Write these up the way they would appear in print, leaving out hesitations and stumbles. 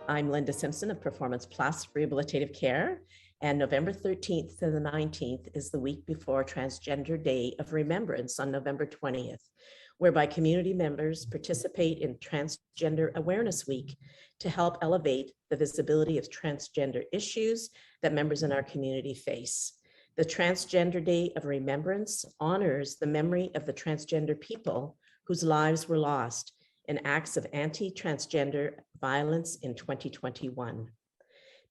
I'm Linda Simpson of Performance Plus Rehabilitative Care, and November 13th to the 19th is the week before Transgender Day of Remembrance on November 20th, whereby community members participate in Transgender Awareness Week to help elevate the visibility of transgender issues that members in our community face. The Transgender Day of Remembrance honors the memory of the transgender people whose lives were lost in acts of anti-transgender violence in 2021.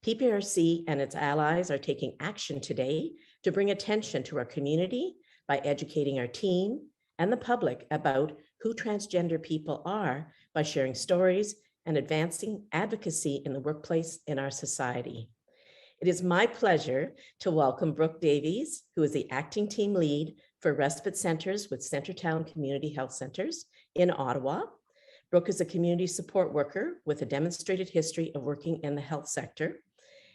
PPRC and its allies are taking action today to bring attention to our community by educating our team and the public about who transgender people are by sharing stories and advancing advocacy in the workplace in our society. It is my pleasure to welcome Brook Davies, who is the acting team lead for respite centers with Centertown Community Health Centers in Ottawa. Brook is a community support worker with a demonstrated history of working in the health sector,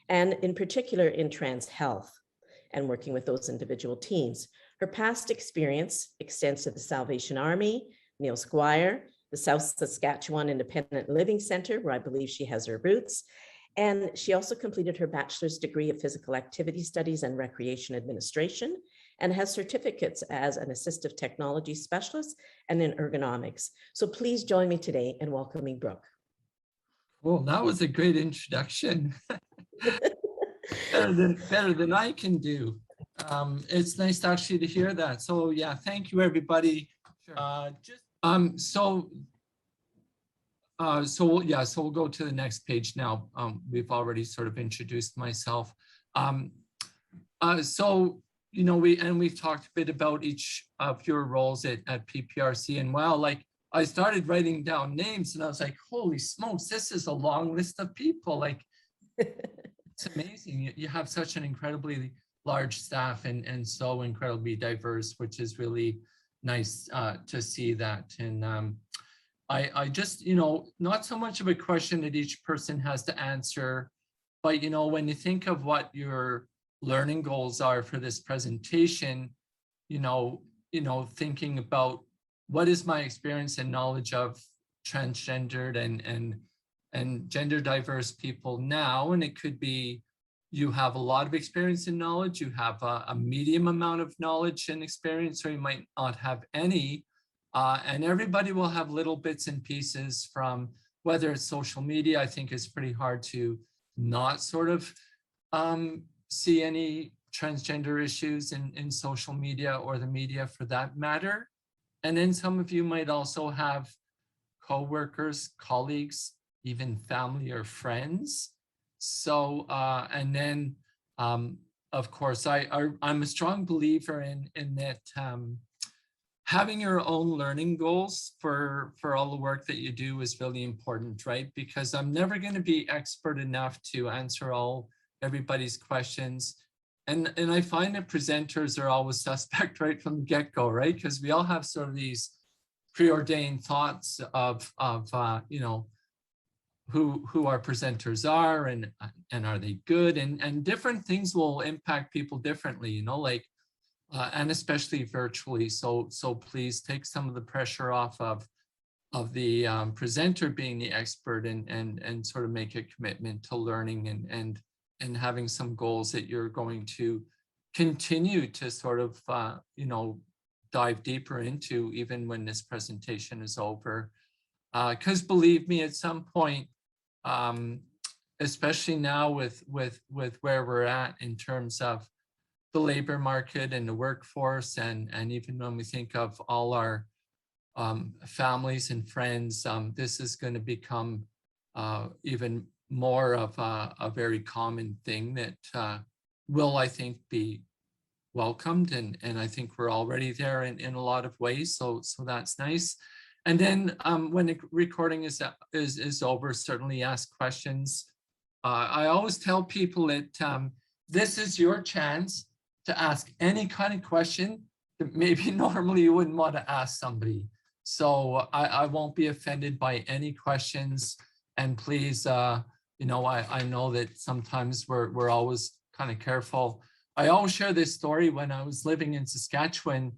and in particular in trans health and working with those individual teams. Her past experience extends to the Salvation Army, Neil Squire, the South Saskatchewan Independent Living Center, where I believe she has her roots. And she also completed her bachelor's degree of physical activity studies and recreation administration, and has certificates as an assistive technology specialist and in ergonomics. So please join me today in welcoming Brook. Well, that was a great introduction. better than I can do. It's nice actually to hear that. So yeah, thank you everybody. Sure. So we'll go to the next page now. We've already sort of introduced myself. So you know, we've talked a bit about each of your roles at PPRC, and wow, like I started writing down names and I was like, holy smokes, this is a long list of people. Like it's amazing. You have such an incredibly large staff and so incredibly diverse, which is really nice to see that. And I just, you know, not so much of a question that each person has to answer, but, you know, when you think of what your learning goals are for this presentation, you know, thinking about what is my experience and knowledge of transgendered and gender diverse people now, and it could be you have a lot of experience and knowledge, you have a medium amount of knowledge and experience, or you might not have any. And everybody will have little bits and pieces from whether it's social media. I think it's pretty hard to not sort of see any transgender issues in social media or the media for that matter. And then some of you might also have co-workers, colleagues, even family or friends. So, and then, of course, I'm a strong believer in that having your own learning goals for all the work that you do is really important, right? Because I'm never going to be expert enough to answer everybody's questions. And I find that presenters are always suspect right from the get-go, right? Because we all have sort of these preordained thoughts of you know, who our presenters are and are they good, and different things will impact people differently, you know, like and especially virtually. So please take some of the pressure off of the presenter being the expert and sort of make a commitment to learning and having some goals that you're going to continue to sort of you know, dive deeper into even when this presentation is over. Because believe me, at some point, especially now with where we're at in terms of the labor market and the workforce, and even when we think of all our families and friends, this is going to become even more of a very common thing that will, I think, be welcomed, and I think we're already there in a lot of ways. So that's nice. And then when the recording is over, certainly ask questions. I always tell people that this is your chance to ask any kind of question that maybe normally you wouldn't want to ask somebody. So I won't be offended by any questions. And please, you know, I know that sometimes we're always kind of careful. I always share this story. When I was living in Saskatchewan,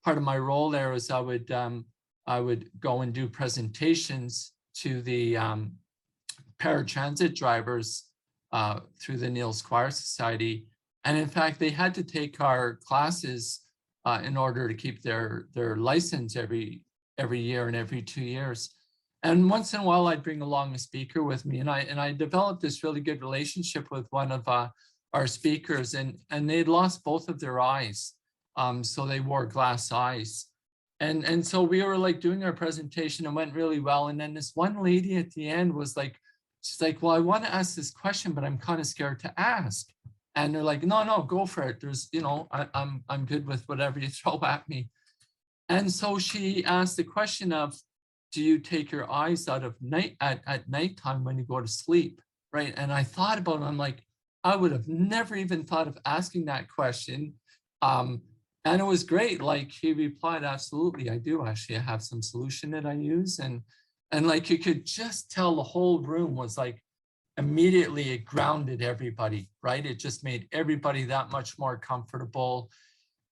part of my role there was I would go and do presentations to the paratransit drivers through the Neil Squire Society. And in fact, they had to take our classes in order to keep their license every year and every 2 years. And once in a while, I'd bring along a speaker with me, and I developed this really good relationship with one of our speakers, and they'd lost both of their eyes, so they wore glass eyes, and so we were like doing our presentation and went really well. And then this one lady at the end was like, she's like, well, I want to ask this question, but I'm kind of scared to ask. And they're like, no, go for it. There's, you know, I'm good with whatever you throw at me. And so she asked the question of, do you take your eyes out of at nighttime when you go to sleep, right? And I thought about it, I'm like, I would have never even thought of asking that question. And it was great. Like he replied, absolutely, I do. Actually, I have some solution that I use. And like you could just tell the whole room was like, immediately it grounded everybody, right? It just made everybody that much more comfortable.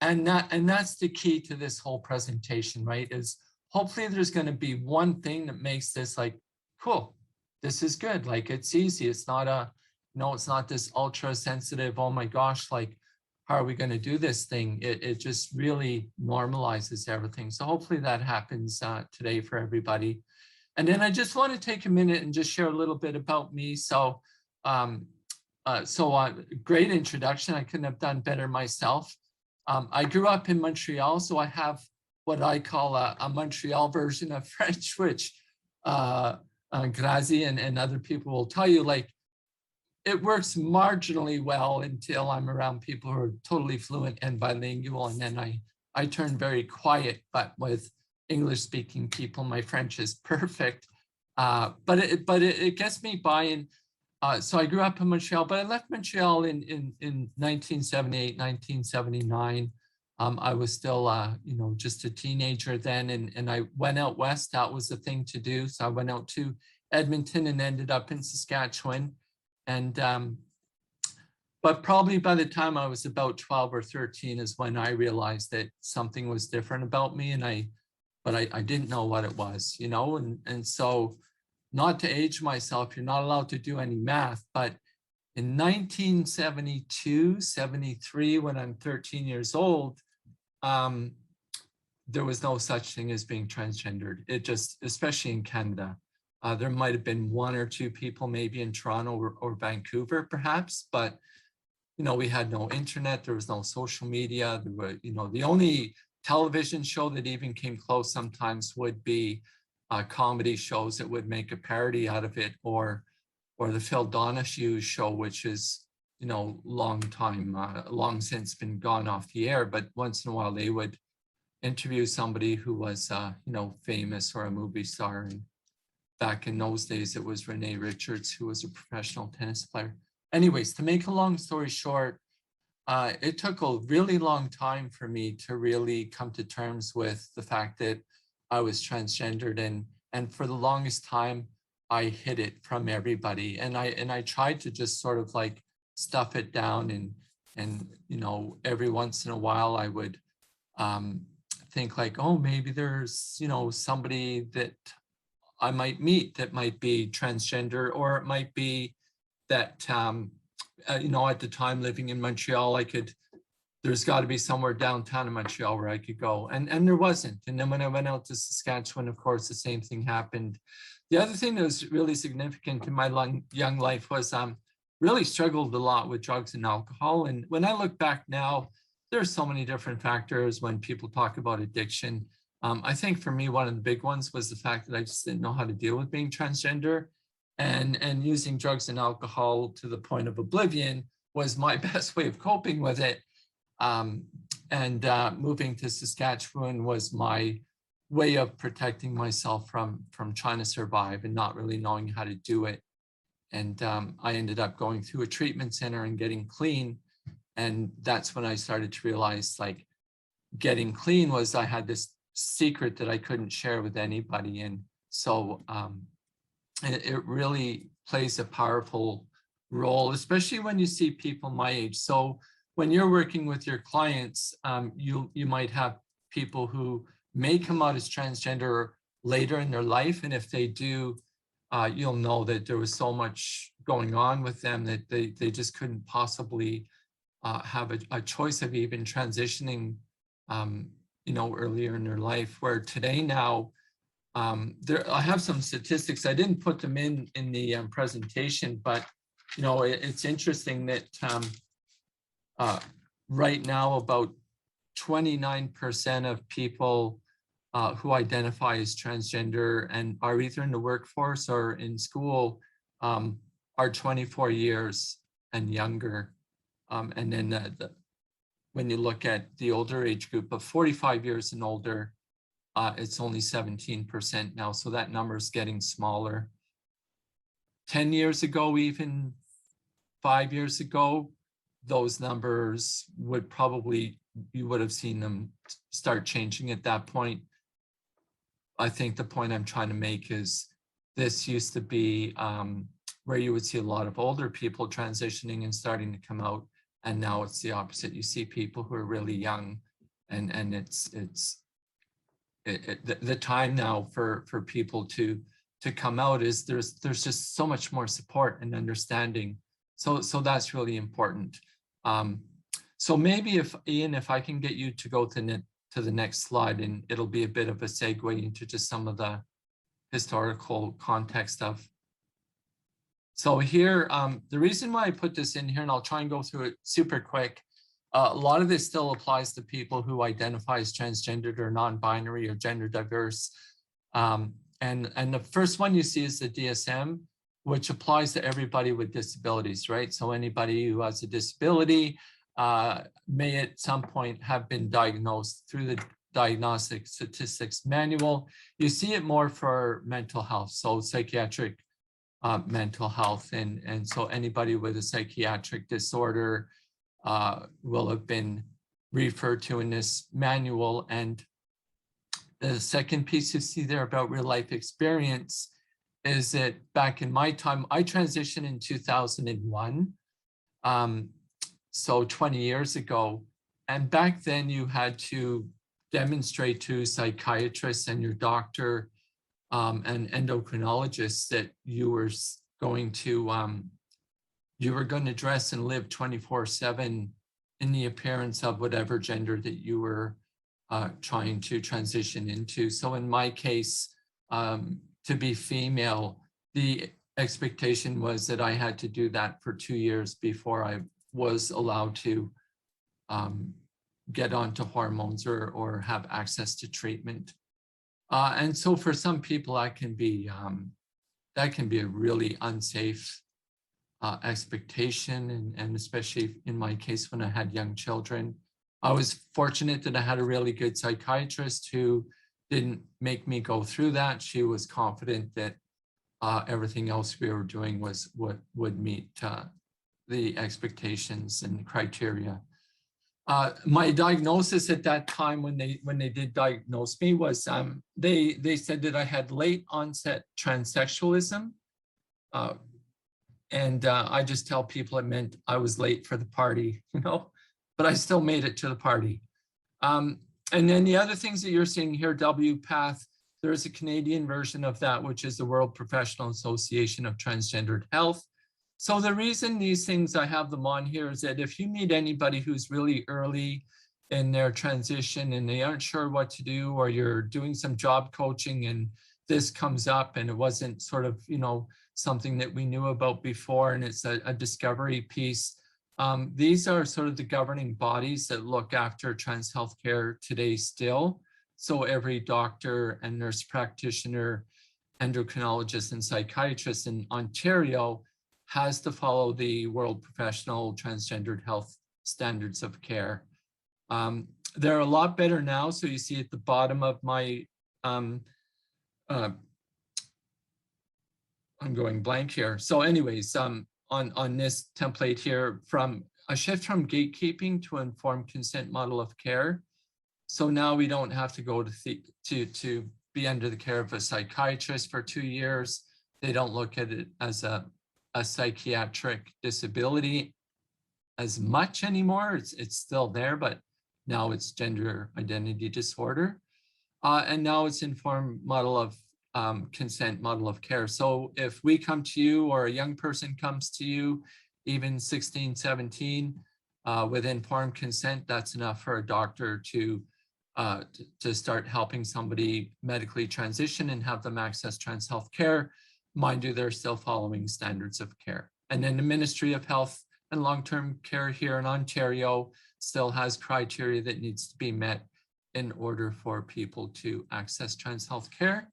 And that's the key to this whole presentation, right? Is hopefully there's going to be one thing that makes this like, cool, this is good. Like it's easy. It's not it's not this ultra sensitive, oh my gosh, like, how are we going to do this thing? It just really normalizes everything. So hopefully that happens today for everybody. And then I just want to take a minute and just share a little bit about me. So, great introduction. I couldn't have done better myself. I grew up in Montreal, so I have what I call a Montreal version of French, which Grazi and other people will tell you, like, it works marginally well until I'm around people who are totally fluent and bilingual, and then I turn very quiet, but with English-speaking people, my French is perfect, but it gets me by. And so I grew up in Montreal, but I left Montreal in 1978, 1979. I was still, just a teenager then, and I went out west. That was the thing to do. So I went out to Edmonton and ended up in Saskatchewan. And but probably by the time I was about 12 or 13 is when I realized that something was different about me, but I didn't know what it was, and so, not to age myself, you're not allowed to do any math, but in 1972, 73, when I'm 13 years old, there was no such thing as being transgendered. It just, especially in Canada, there might have been one or two people maybe in Toronto or Vancouver perhaps, but we had no internet, there was no social media, there were, the only television show that even came close sometimes would be comedy shows that would make a parody out of it, or the Phil Donahue show, which is, long since been gone off the air, but once in a while they would interview somebody who was, famous or a movie star. And back in those days, it was Renee Richards, who was a professional tennis player. Anyways, to make a long story short, it took a really long time for me to really come to terms with the fact that I was transgendered, and for the longest time, I hid it from everybody, and I tried to just sort of like stuff it down, and every once in a while I would think like, oh, maybe there's somebody that I might meet that might be transgender, or it might be that at the time living in Montreal, there's got to be somewhere downtown in Montreal where I could go, and there wasn't. And then when I went out to Saskatchewan, of course, the same thing happened. The other thing that was really significant in my young life was really struggled a lot with drugs and alcohol. And when I look back now, there's so many different factors when people talk about addiction. I think for me, one of the big ones was the fact that I just didn't know how to deal with being transgender, and using drugs and alcohol to the point of oblivion was my best way of coping with it. Moving to Saskatchewan was my way of protecting myself from trying to survive and not really knowing how to do it. And I ended up going through a treatment center and getting clean. And that's when I started to realize, like, getting clean was, I had this secret that I couldn't share with anybody. And so it really plays a powerful role, especially when you see people my age. So when you're working with your clients, you might have people who may come out as transgender later in their life. And if they do, you'll know that there was so much going on with them that they just couldn't possibly have a choice of even transitioning, earlier in their life. Where today now, I have some statistics. I didn't put them in the presentation, but it's interesting that right now about 29% of people who identify as transgender and are either in the workforce or in school are 24 years and younger. And then when you look at the older age group of 45 years and older, it's only 17% now. So that number is getting smaller. 10 years ago, even 5 years ago, those numbers would probably, you would have seen them start changing at that point. I think the point I'm trying to make is this used to be where you would see a lot of older people transitioning and starting to come out. And now it's the opposite. You see people who are really young, and it's the time now for people to come out is there's just so much more support and understanding. So that's really important. So maybe Ian, if I can get you to go to the next slide, and it'll be a bit of a segue into just some of the historical context of. So here, the reason why I put this in here, and I'll try and go through it super quick, a lot of this still applies to people who identify as transgendered or non-binary or gender diverse. And the first one you see is the DSM, which applies to everybody with disabilities, right? So anybody who has a disability may at some point have been diagnosed through the Diagnostic Statistics Manual. You see it more for mental health, so psychiatric mental health. And so anybody with a psychiatric disorder will have been referred to in this manual. And the second piece you see there about real life experience is that back in my time, I transitioned in 2001, so 20 years ago. And back then you had to demonstrate to psychiatrists and your doctor and endocrinologists that you were going to dress and live 24/7 in the appearance of whatever gender that you were trying to transition into. So in my case, to be female, the expectation was that I had to do that for 2 years before I was allowed to get onto hormones or have access to treatment. And so for some people, that can be a really unsafe expectation, and especially in my case when I had young children. I was fortunate that I had a really good psychiatrist who didn't make me go through that. She was confident that everything else we were doing was what would meet the expectations and criteria. My diagnosis at that time, when they did diagnose me, was they said that I had late onset transsexualism. And I just tell people it meant I was late for the party, but I still made it to the party. And then the other things that you're seeing here, WPATH, there's a Canadian version of that, which is the World Professional Association of Transgendered Health. So the reason these things, I have them on here, is that if you meet anybody who's really early in their transition and they aren't sure what to do, or you're doing some job coaching and this comes up and it wasn't sort of, something that we knew about before, and it's a discovery piece. These are sort of the governing bodies that look after trans healthcare today still. So every doctor and nurse practitioner, endocrinologist and psychiatrist in Ontario has to follow the World Professional Transgendered Health Standards of Care. They're a lot better now. So you see at the bottom of my, I'm going blank here. So anyways, on this template here, from a shift from gatekeeping to informed consent model of care. So now we don't have to go to be under the care of a psychiatrist for 2 years. They don't look at it as a psychiatric disability as much anymore. It's still there, but now it's gender identity disorder. And now it's informed model of consent model of care. So if we come to you or a young person comes to you, even 16, 17, with informed consent, that's enough for a doctor to start helping somebody medically transition and have them access trans health care. Mind you, they're still following standards of care. And then the Ministry of Health and Long-Term Care here in Ontario still has criteria that needs to be met in order for people to access trans health care.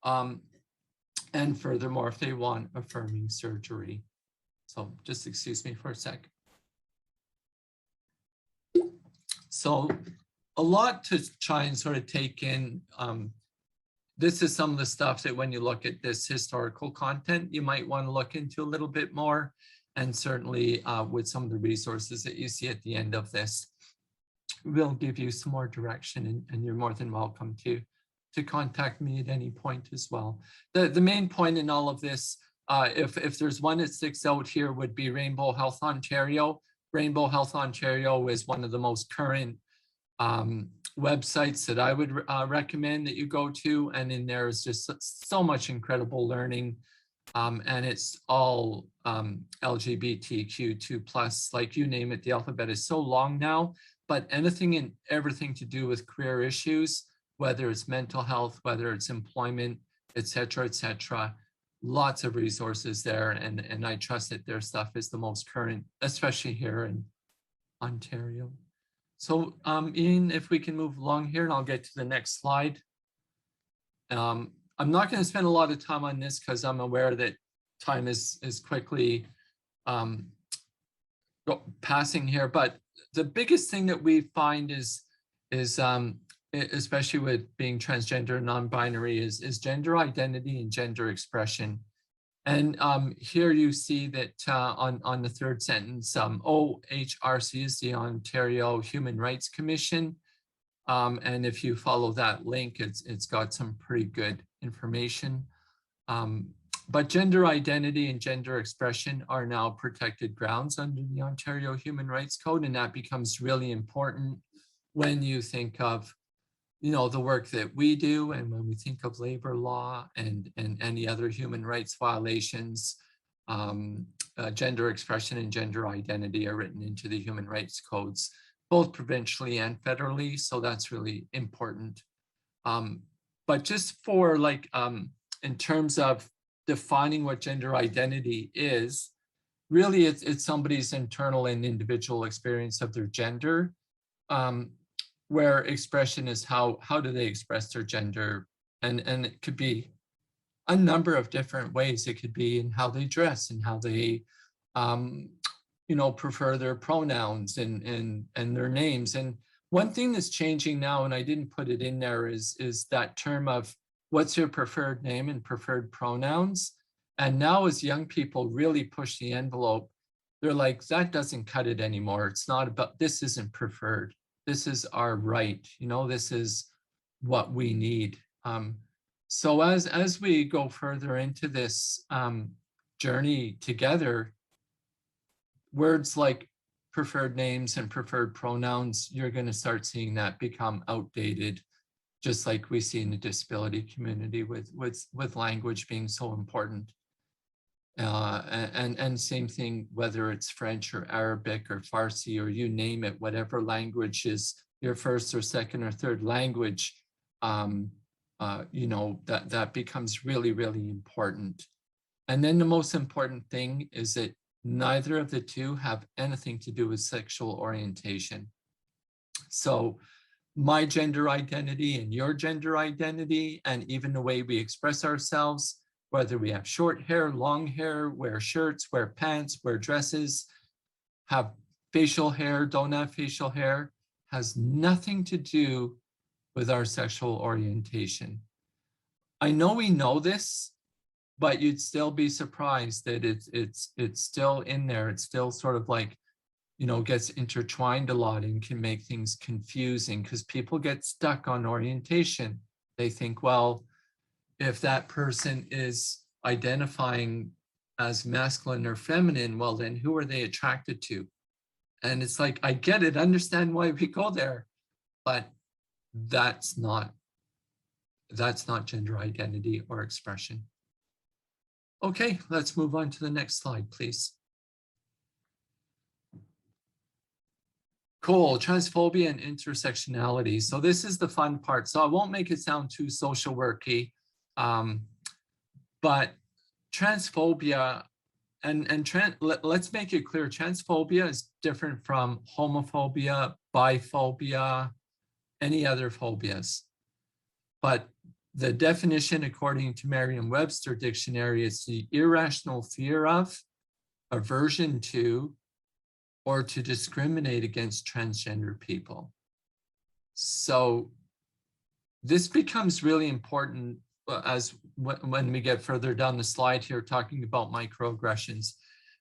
And furthermore, if they want affirming surgery. So just excuse me for a sec. So a lot to try and sort of take in. This is some of the stuff that when you look at this historical content, you might want to look into a little bit more. And certainly with some of the resources that you see at the end of this, we'll give you some more direction, and you're more than welcome to contact me at any point as well. The main point in all of this, if there's one that sticks out here, would be Rainbow Health Ontario. Rainbow Health Ontario is one of the most current websites that I would recommend that you go to, and in there is just so much incredible learning, and it's all LGBTQ2+, like you name it. The alphabet is so long now, but anything and everything to do with queer issues, whether it's mental health, whether it's employment, et cetera, lots of resources there, and I trust that their stuff is the most current, especially here in Ontario. So Ian, if we can move along here, and I'll get to the next slide. I'm not going to spend a lot of time on this because I'm aware that time is quickly passing here, but the biggest thing that we find is especially with being transgender and non-binary is gender identity and gender expression. And here you see that on the third sentence, OHRC is the Ontario Human Rights Commission. And if you follow that link, it's got some pretty good information. But gender identity and gender expression are now protected grounds under the Ontario Human Rights Code, and that becomes really important when you think of, you know, the work that we do, and when we think of labor law and any other human rights violations. Gender expression and gender identity are written into the human rights codes, both provincially and federally, so that's really important. But just for like, in terms of defining what gender identity is, really it's somebody's internal and individual experience of their gender, where expression is how do they express their gender, and it could be a number of different ways. It could be in how they dress and how they you know, prefer their pronouns and their names. And one thing that's changing now, and I didn't put it in there, is that term of what's your preferred name and preferred pronouns. And now as young people really push the envelope, they're like, that doesn't cut it anymore. It's not about, this isn't preferred. This is our right. You know, this is what we need. So as we go further into this journey together, words like preferred names and preferred pronouns, you're going to start seeing that become outdated, just like we see in the disability community with language being so important. And same thing, whether it's French or Arabic or Farsi or you name it, whatever language is your first or second or third language, you know, that becomes really, really important. And then the most important thing is that neither of the two have anything to do with sexual orientation. So my gender identity and your gender identity, and even the way we express ourselves, whether we have short hair, long hair, wear shirts, wear pants, wear dresses, have facial hair, don't have facial hair, has nothing to do with our sexual orientation. I know we know this, but you'd still be surprised that it's still in there. It's still sort of like, you know, gets intertwined a lot and can make things confusing because people get stuck on orientation. They think, well, if that person is identifying as masculine or feminine, well, then who are they attracted to? And it's like, I get it, understand why we go there, but that's not that's not gender identity or expression. Okay, let's move on to the next slide, please. Cool, transphobia and intersectionality. So this is the fun part. So I won't make it sound too social worky, but transphobia let's make it clear, transphobia is different from homophobia, biphobia, any other phobias. But the definition, according to Merriam-Webster dictionary, is the irrational fear of, aversion to, or to discriminate against transgender people. So this becomes really important when we get further down the slide here, talking about microaggressions.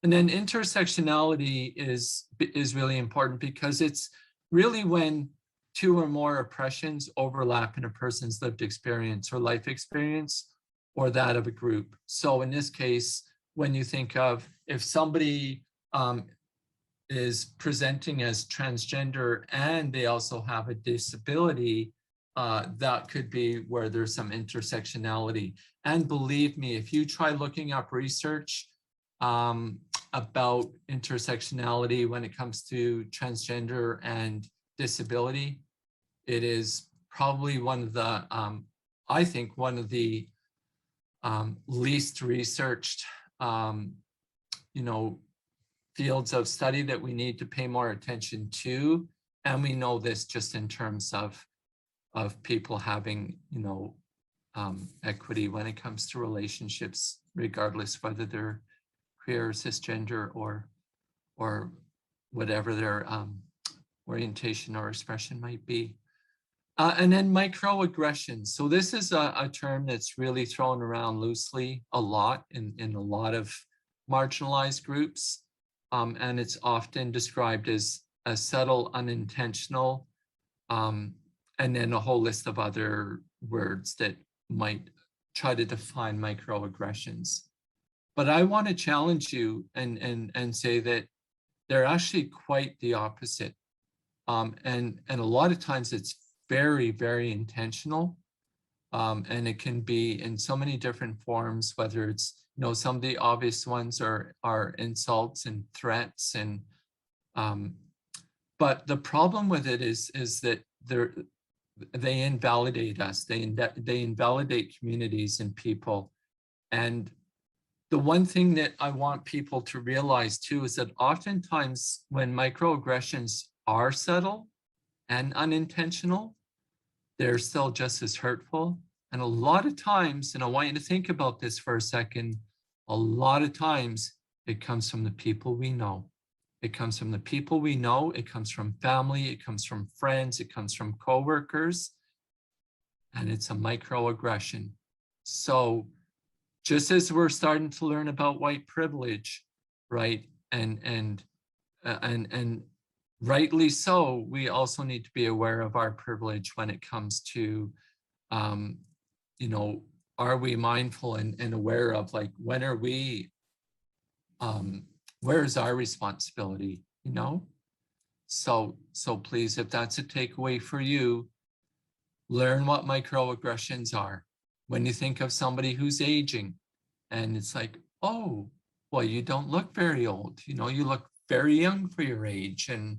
And then intersectionality is really important because it's really when two or more oppressions overlap in a person's lived experience or life experience or that of a group. So in this case, when you think of if somebody is presenting as transgender and they also have a disability, that could be where there's some intersectionality. And believe me, if you try looking up research about intersectionality when it comes to transgender and disability, it is probably one of the, I think, one of the least researched, fields of study that we need to pay more attention to. And we know this just in terms of people having, equity when it comes to relationships, regardless whether they're queer, cisgender, or whatever their orientation or expression might be. And then microaggressions. So this is a term that's really thrown around loosely a lot in a lot of marginalized groups. And it's often described as a subtle, unintentional, and then a whole list of other words that might try to define microaggressions. But I want to challenge you and say that they're actually quite the opposite. And a lot of times it's very, very intentional. And it can be in so many different forms, whether it's, some of the obvious ones are insults and threats. And but the problem with it is that they invalidate us. They invalidate communities and people. And the one thing that I want people to realize too is that oftentimes when microaggressions are subtle and unintentional, they're still just as hurtful. And a lot of times, and I want you to think about this for a second, a lot of times it comes from the people we know. It comes from the people we know, it comes from family, it comes from friends, it comes from coworkers, and it's a microaggression. So just as we're starting to learn about white privilege, right, and rightly so, we also need to be aware of our privilege when it comes to, are we mindful and aware of, like, when are we, where is our responsibility, So please, if that's a takeaway for you, learn what microaggressions are. When you think of somebody who's aging and it's like, oh, well, you don't look very old, you look very young for your age. And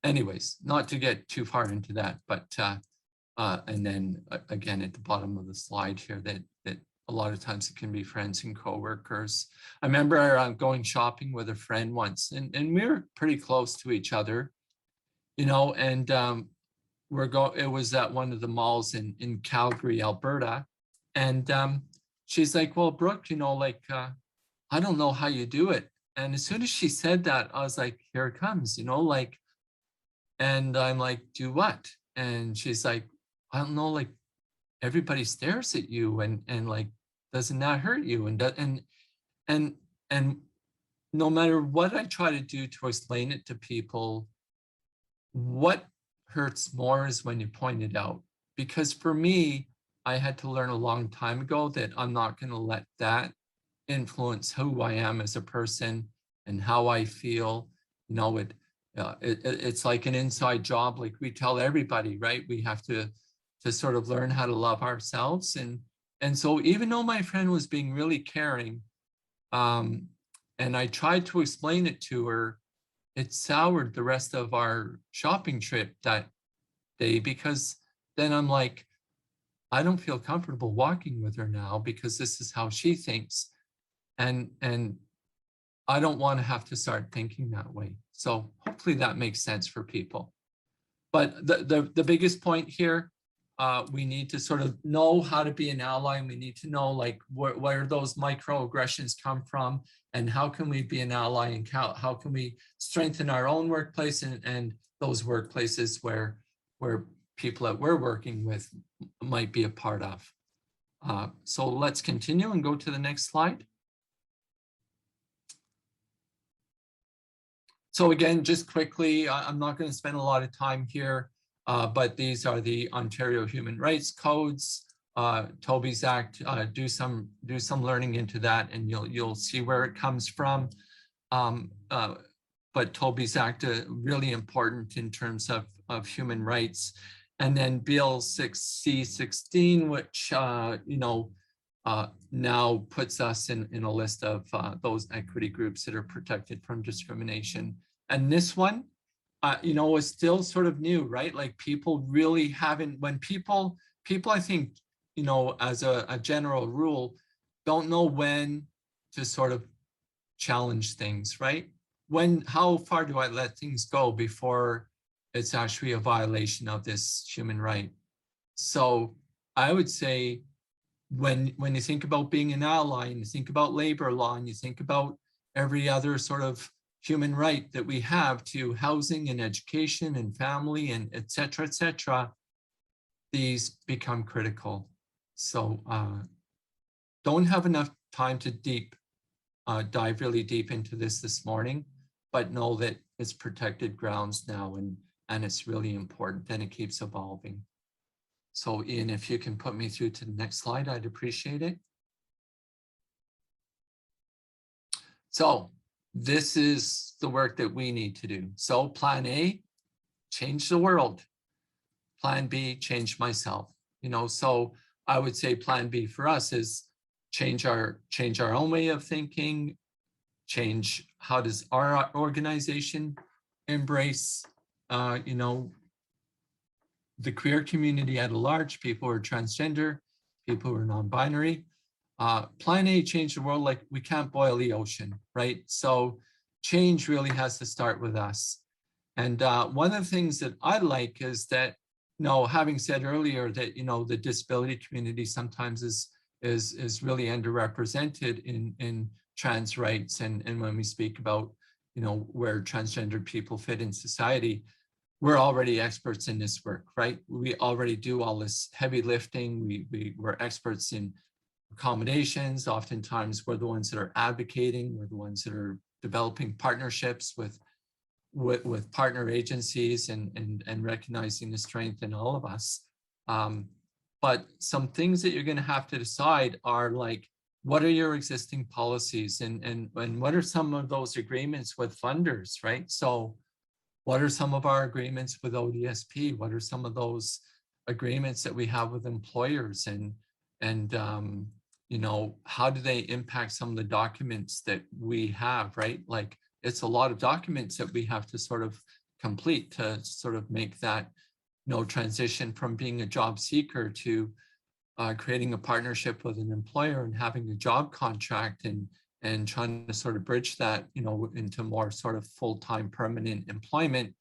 anyways, not to get too far into that, but and then again at the bottom of the slide here, that a lot of times it can be friends and coworkers. I remember going shopping with a friend once, and we were pretty close to each other, and it was at one of the malls in Calgary, Alberta, and she's like, well, Brooke, I don't know how you do it. And as soon as she said that, I was like, here it comes, and I'm like, do what? And she's like, I don't know, everybody stares at you and like, doesn't that hurt you? And no matter what I try to do to explain it to people, what hurts more is when you point it out. Because for me, I had to learn a long time ago that I'm not going to let that influence who I am as a person and how I feel. It's like an inside job. Like we tell everybody, right? We have to sort of learn how to love ourselves. And so even though my friend was being really caring, and I tried to explain it to her, it soured the rest of our shopping trip that day, because then I'm like, I don't feel comfortable walking with her now because this is how she thinks. And I don't want to have to start thinking that way. So hopefully that makes sense for people. But the biggest point here, we need to sort of know how to be an ally, and we need to know like where those microaggressions come from, and how can we be an ally, and how can we strengthen our own workplace and those workplaces where people that we're working with might be a part of. So let's continue and go to the next slide. So again, just quickly, I'm not going to spend a lot of time here, but these are the Ontario Human Rights Codes. Toby's Act, do some learning into that, and you'll see where it comes from. But Toby's Act, really important in terms of human rights. And then Bill 6C16, which now puts us in a list of those equity groups that are protected from discrimination. And this one, is still sort of new, right? Like people really haven't, when people I think, as a general rule, don't know when to sort of challenge things, right? How far do I let things go before it's actually a violation of this human right? So I would say, when you think about being an ally, and you think about labor law, and you think about every other sort of human right that we have to housing and education and family and et cetera, these become critical. So don't have enough time to dive really deep into this morning, but know that it's protected grounds now, and it's really important, and it keeps evolving. So Ian, if you can put me through to the next slide, I'd appreciate it. So this is the work that we need to do. So plan A, change the world. Plan B, change myself. So I would say plan B for us is change our own way of thinking, change how does our organization embrace, the queer community at large, people who are transgender, people who are non-binary. Plan A, change the world. Like, we can't boil the ocean, right? So change really has to start with us. And one of the things that I like is that, having said earlier that, the disability community sometimes is really underrepresented in trans rights. And when we speak about, where transgender people fit in society, we're already experts in this work, right? We already do all this heavy lifting. We're experts in accommodations. Oftentimes we're the ones that are advocating. We're the ones that are developing partnerships with partner agencies and recognizing the strength in all of us. But some things that you're going to have to decide are like, what are your existing policies, and what are some of those agreements with funders, right? So what are some of our agreements with ODSP? What are some of those agreements that we have with employers, and how do they impact some of the documents that we have, right? Like, it's a lot of documents that we have to sort of complete to sort of make that, transition from being a job seeker to creating a partnership with an employer and having a job contract and trying to sort of bridge that, into more sort of full-time permanent employment.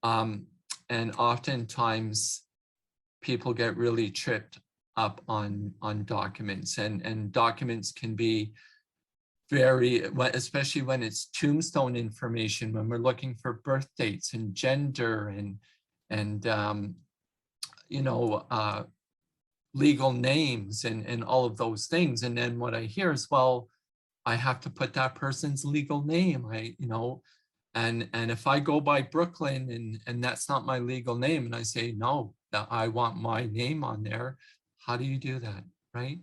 And oftentimes people get really tripped up on documents, and documents can be very, especially when it's tombstone information, when we're looking for birth dates and gender and legal names and all of those things. And then what I hear is, well, I have to put that person's legal name. And if I go by Brook Lynn and that's not my legal name, and I say, no, that I want my name on there, how do you do that, right?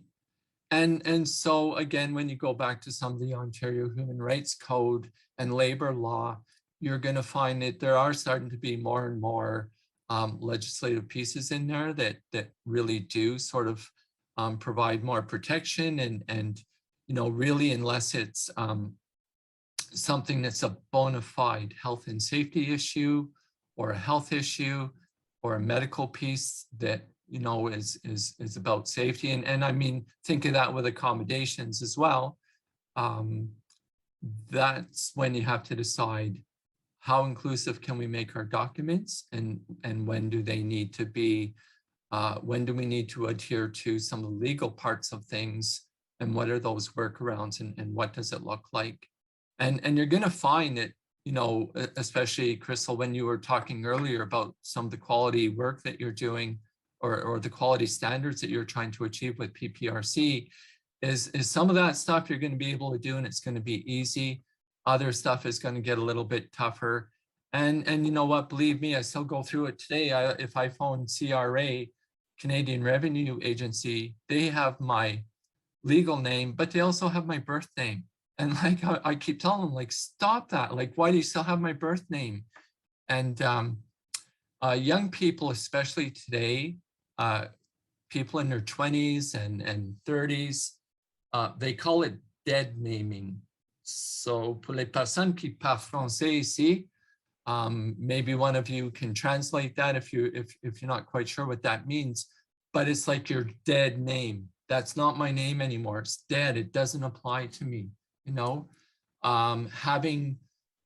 And so again, when you go back to some of the Ontario Human Rights Code and labor law, you're going to find that there are starting to be more and more legislative pieces in there that really do sort of provide more protection and really, unless it's something that's a bona fide health and safety issue or a health issue or a medical piece that is about safety, and I mean, think of that with accommodations as well. That's when you have to decide how inclusive can we make our documents, and when do they need to be, when do we need to adhere to some of the legal parts of things, and what are those workarounds, and what does it look like? And you're going to find that, especially Crystal, when you were talking earlier about some of the quality work that you're doing, or the quality standards that you're trying to achieve with PPRC, is some of that stuff you're going to be able to do, and it's going to be easy. Other stuff is going to get a little bit tougher. And you know what, believe me, I still go through it today. If I phone CRA, Canadian Revenue Agency, they have my legal name, but they also have my birth name. And like, I keep telling them, like, stop that. Like, why do you still have my birth name? And young people, especially today, people in their 20s and 30s, they call it dead naming. So pour les personnes qui parlent français ici, maybe one of you can translate that if you're not quite sure what that means, but it's like your dead name. That's not my name anymore. It's dead. It doesn't apply to me. Having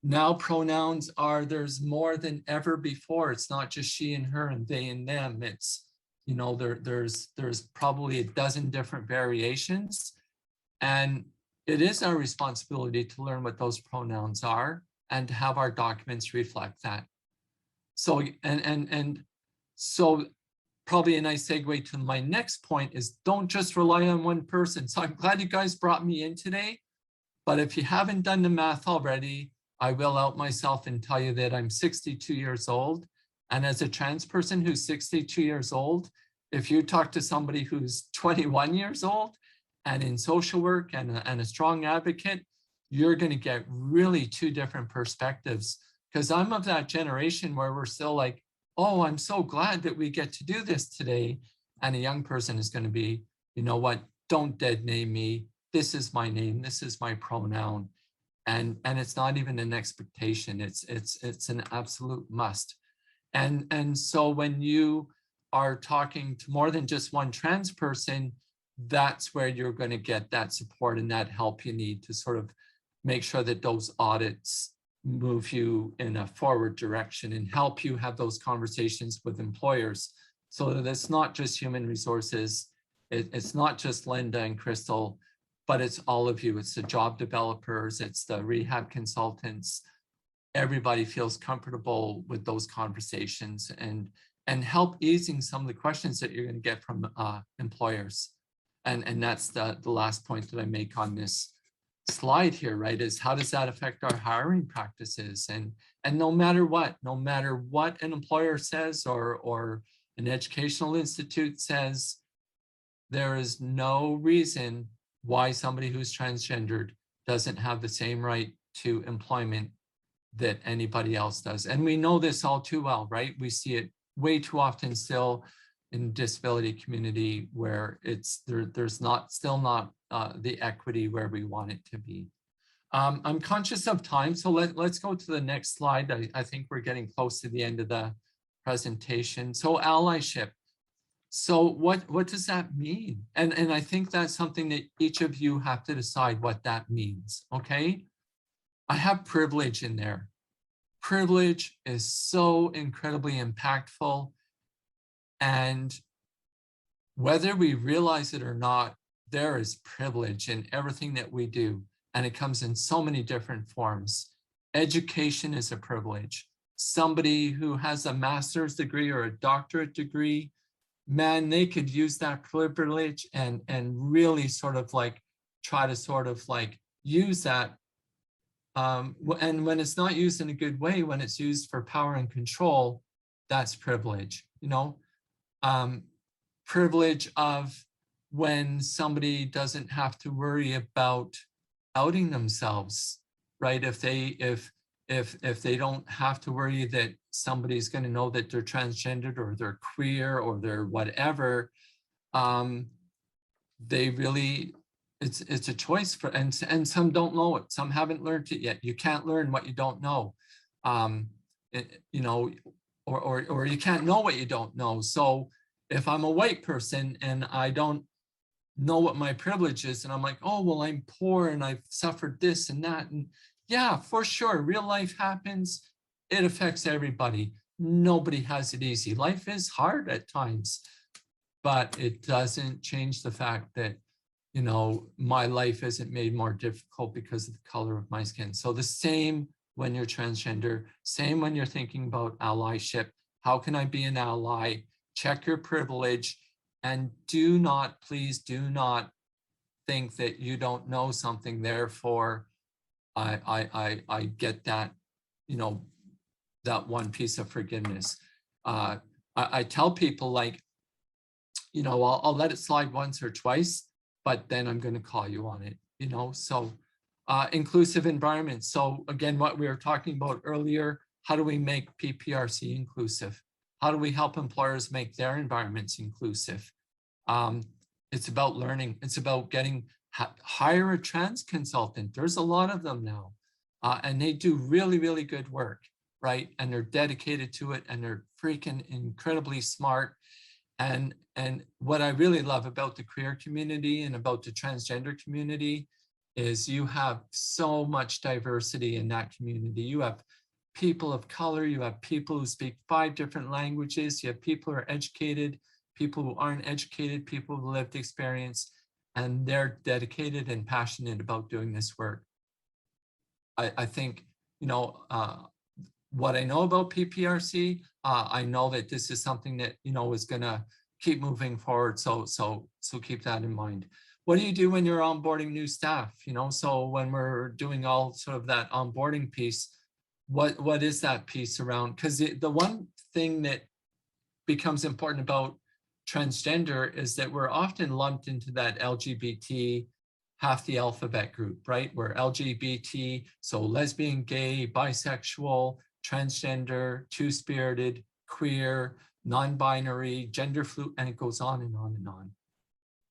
now pronouns there's more than ever before. It's not just she and her and they and them. It's, there's probably a dozen different variations, and it is our responsibility to learn what those pronouns are and to have our documents reflect that. So, and so probably a nice segue to my next point is, don't just rely on one person. So I'm glad you guys brought me in today, but if you haven't done the math already, I will out myself and tell you that I'm 62 years old. And as a trans person who's 62 years old, if you talk to somebody who's 21 years old and in social work and a strong advocate, you're going to get really two different perspectives. Because I'm of that generation where we're still like, oh, I'm so glad that we get to do this today. And a young person is going to be, you know what, don't dead name me. This is my name. This is my pronoun. And it's not even an expectation. It's an absolute must. And so when you are talking to more than just one trans person, that's where you're going to get that support and that help you need to sort of make sure that those audits move you in a forward direction and help you have those conversations with employers, so that it's not just human resources, it's not just Linda and Crystal, but it's all of you. It's the job developers, it's the rehab consultants. Everybody feels comfortable with those conversations and help easing some of the questions that you're going to get from employers. And that's the last point that I make on this slide here, right, is how does that affect our hiring practices? And no matter what an employer says or an educational institute says, there is no reason why somebody who's transgendered doesn't have the same right to employment that anybody else does. And we know this all too well, right? We see it way too often still in the disability community, where there's still not the equity where we want it to be. I'm conscious of time, so let's go to the next slide. I think we're getting close to the end of the presentation. So allyship. So what does that mean? And I think that's something that each of you have to decide what that means, okay? I have privilege in there. Privilege is so incredibly impactful. And whether we realize it or not, there is privilege in everything that we do. And it comes in so many different forms. Education is a privilege. Somebody who has a master's degree or a doctorate degree, man, they could use that privilege and really sort of like try to sort of like use that. And when it's not used in a good way, when it's used for power and control, that's privilege, privilege of when somebody doesn't have to worry about outing themselves, right? If if they don't have to worry that somebody's going to know that they're transgendered or they're queer or they're whatever, they really, it's a choice for, and some don't know it. Some haven't learned it yet. You can't learn what you don't know, you know, or you can't know what you don't know. So if I'm a white person and I don't know what my privilege is, and I'm like, oh, well, I'm poor and I've suffered this and that. And yeah, for sure, real life happens. It affects everybody. Nobody has it easy. Life is hard at times, but it doesn't change the fact that, you know, my life isn't made more difficult because of the color of my skin. So the same when you're transgender, same when you're thinking about allyship. How can I be an ally? Check your privilege, and do not, please do not think that you don't know something. Therefore, I get that, you know, that one piece of forgiveness. I tell people, like, you know, I'll let it slide once or twice, but then I'm going to call you on it, you know. So inclusive environments. So again, what we were talking about earlier, how do we make PPRC inclusive? How do we help employers make their environments inclusive? It's about learning. It's about hire a trans consultant. There's a lot of them now, and they do really, really good work, right? And they're dedicated to it, and they're freaking incredibly smart. And what I really love about the queer community and about the transgender community is you have so much diversity in that community. You have people of color, you have people who speak 5 different languages, you have people who are educated, people who aren't educated, people with lived experience, and they're dedicated and passionate about doing this work. I think, you know, what I know about PPRC, I know that this is something that, you know, is going to keep moving forward. So keep that in mind. What do you do when you're onboarding new staff? You know, so when we're doing all sort of that onboarding piece, what is that piece around? Because the one thing that becomes important about transgender is that we're often lumped into that LGBT, half the alphabet group, right? We're LGBT, so lesbian, gay, bisexual, transgender, two-spirited, queer, non-binary, gender fluid, and it goes on and on and on.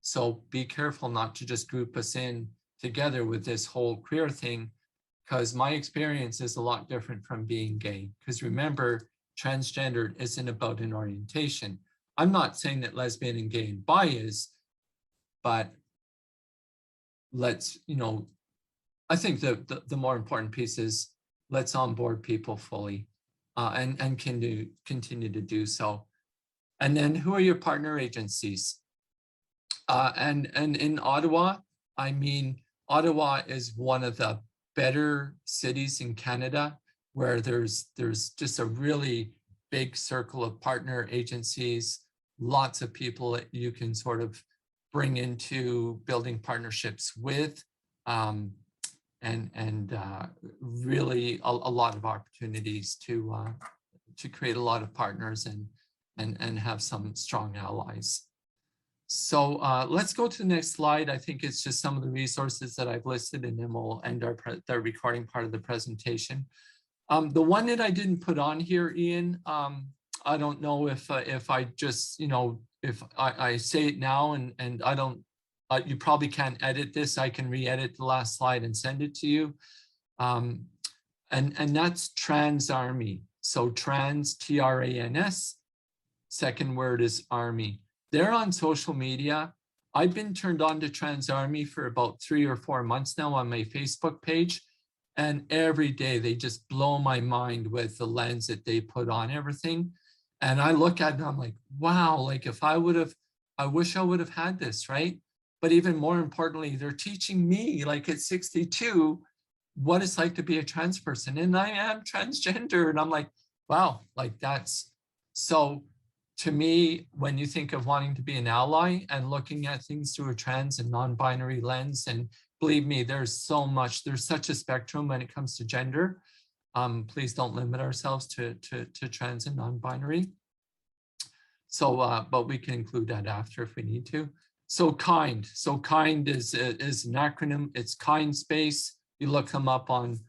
So be careful not to just group us in together with this whole queer thing, because my experience is a lot different from being gay. Because remember, transgender isn't about an orientation. I'm not saying that lesbian and gay and bi is, but let's, you know, I think the more important piece is let's onboard people fully, and continue to do so. And then who are your partner agencies? And in Ottawa, I mean, Ottawa is one of the better cities in Canada where there's just a really big circle of partner agencies, lots of people that you can sort of bring into building partnerships with, and really a lot of opportunities to create a lot of partners and have some strong allies. So let's go to the next slide. I think it's just some of the resources that I've listed, and then we'll end the recording part of the presentation. The one that I didn't put on here, Ian, I don't know if I just, you know, if I say it now and I don't, you probably can't edit this. I can re-edit the last slide and send it to you. And that's Trans Army. So trans, T-R-A-N-S, second word is Army. They're on social media. I've been turned on to Trans Army for about 3 or 4 months now on my Facebook page. And every day they just blow my mind with the lens that they put on everything. And I look at it and I'm like, wow, like if I wish I would have had this, right? But even more importantly, they're teaching me, like at 62, what it's like to be a trans person. And I am transgender. And I'm like, wow, like that's so. To me, when you think of wanting to be an ally and looking at things through a trans and non-binary lens, and believe me, there's so much, there's such a spectrum when it comes to gender. Please don't limit ourselves to trans and non-binary. So, but we can include that after if we need to. So KIND. So KIND is an acronym. It's Kind Space. You look them up on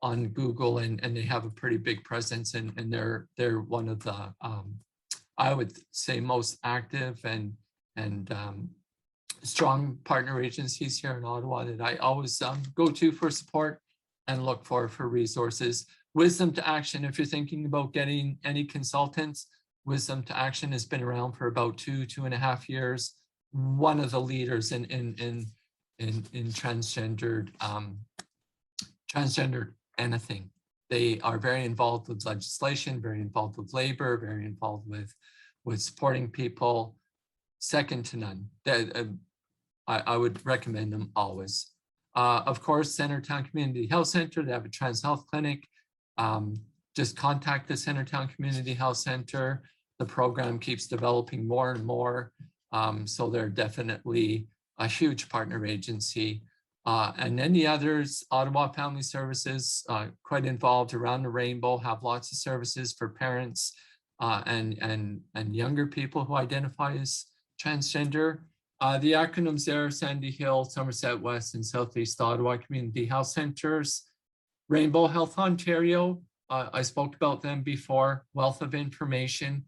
on Google, and they have a pretty big presence, and they're one of the I would say most active and strong partner agencies here in Ottawa that I always go to for support and look for resources. Wisdom to Action, if you're thinking about getting any consultants, Wisdom to Action has been around for about 2.5 years. One of the leaders in transgendered anything. They are very involved with legislation, very involved with labor, very involved with supporting people. Second to none. I would recommend them always. Of course, Centertown Community Health Center, they have a trans health clinic. Just contact the Centertown Community Health Center. The program keeps developing more and more. So they're definitely a huge partner agency. And then the others, Ottawa Family Services, quite involved around the rainbow, have lots of services for parents and younger people who identify as transgender. The acronyms there: Sandy Hill, Somerset West, and Southeast Ottawa Community Health Centers. Rainbow Health Ontario, I spoke about them before, wealth of information.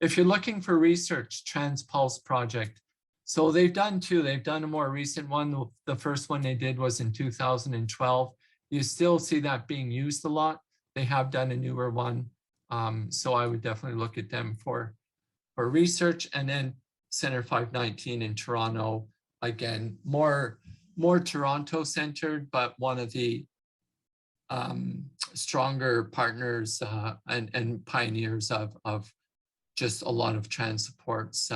If you're looking for research, TransPulse Project. So they've done two. They've done a more recent one. The first one they did was in 2012. You still see that being used a lot. They have done a newer one. So I would definitely look at them for research. And then Center 519 in Toronto, again, more Toronto centered, but one of the stronger partners and pioneers of just a lot of trans supports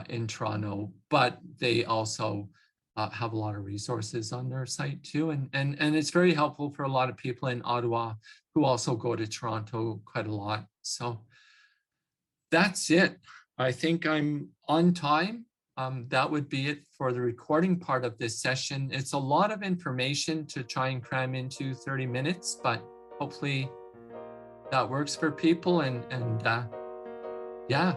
in Toronto, but they also have a lot of resources on their site too. And it's very helpful for a lot of people in Ottawa who also go to Toronto quite a lot. So that's it. I think I'm on time. That would be it for the recording part of this session. It's a lot of information to try and cram into 30 minutes, but hopefully that works for people. And yeah.